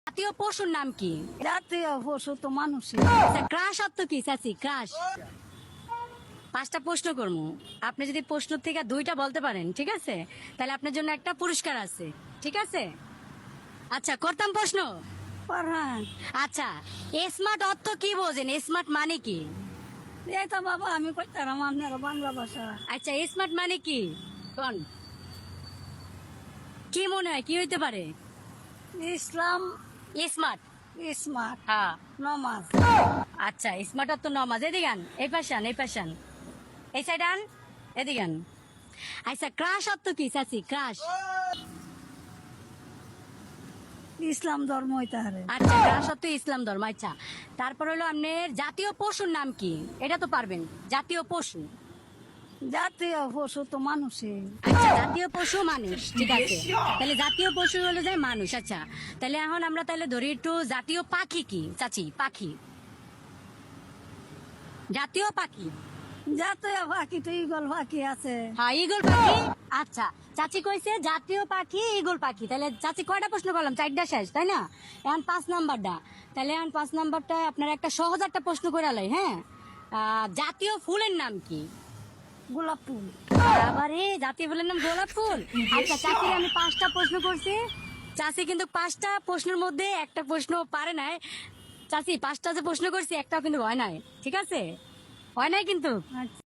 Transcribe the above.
জাতীয় পশুর নাম কি? জাতীয় পশু তো মানুষই। ক্রাশ অর্থ কি চাচি? ক্রাশ। 5টা প্রশ্ন করবো, আপনি যদি প্রশ্ন থেকে 2টা বলতে পারেন, ঠিক আছে, তাহলে আপনার জন্য একটা পুরস্কার আছে, ঠিক আছে? আচ্ছা, করতাম প্রশ্ন। পারহান আচ্ছা, স্মার্ট অর্থ কি বোঝেন? স্মার্ট মানে কি? এই তো বাবা আমি কইতাম আপনার বাংলা ভাষা। আচ্ছা, স্মার্ট মানে কি কোন? কি মনে হয় কি হইতে পারে ইসলাম স্মার্ট? স্মার্ট হ্যাঁ। নমাজ। আচ্ছা, স্মার্ট অর্থ নমাজ। এদিকে আন, এই পাশান, এই পাশান, এই সাইড আন, এদিকে আন। আচ্ছা, ক্রাশ অর্থ কি চাচি? ক্রাশ। ইসলাম ধর্ম হইতে হারে। আচ্ছা, ক্রাশ অর্থ ইসলাম ধর্ম। আচ্ছা, তারপর হলো আপনার জাতীয় পশুর নাম কি? এটা তো পারবেন। জাতীয় পশু। জাতীয় পশু তো মানুষই। আচ্ছা, জাতীয় পশু মানুষ, ঠিক আছে। তাহলে জাতীয় পশু হলো যে মানুষ। আচ্ছা, তাহলে এখন আমরা তাহলে ধরি একটু জাতীয় পাখি কি চাচি? পাখি, জাতীয় পাখি। জাতীয় পাখি তো ইগল পাখি আছে। হ্যাঁ, ঈগল পাখি। আচ্ছা, চাচি কইছে জাতীয় পাখি ঈগল পাখি। তাহলে চাচি কয়টা প্রশ্ন করলাম? 4টা শেষ, তাই না? এখন 5 নাম্বারটা। তাহলে এখন 5 নাম্বারটা আপনার একটা সহজ একটা প্রশ্ন করে আলাই। হ্যাঁ, জাতীয় ফুলের নাম কি? গোলাপ ফুল। আবারে জাতীয় ফুলের নাম গোলাপ ফুল। আচ্ছা, চাচির আমি 5টা প্রশ্ন করছি। চাচি কিন্তু 5টা প্রশ্নের মধ্যে একটা প্রশ্ন পারে নাই। চাচি 5টা যে প্রশ্ন করছি একটাও কিন্তু হয় নাই, ঠিক আছে? হয় নাই কিন্তু। আচ্ছা।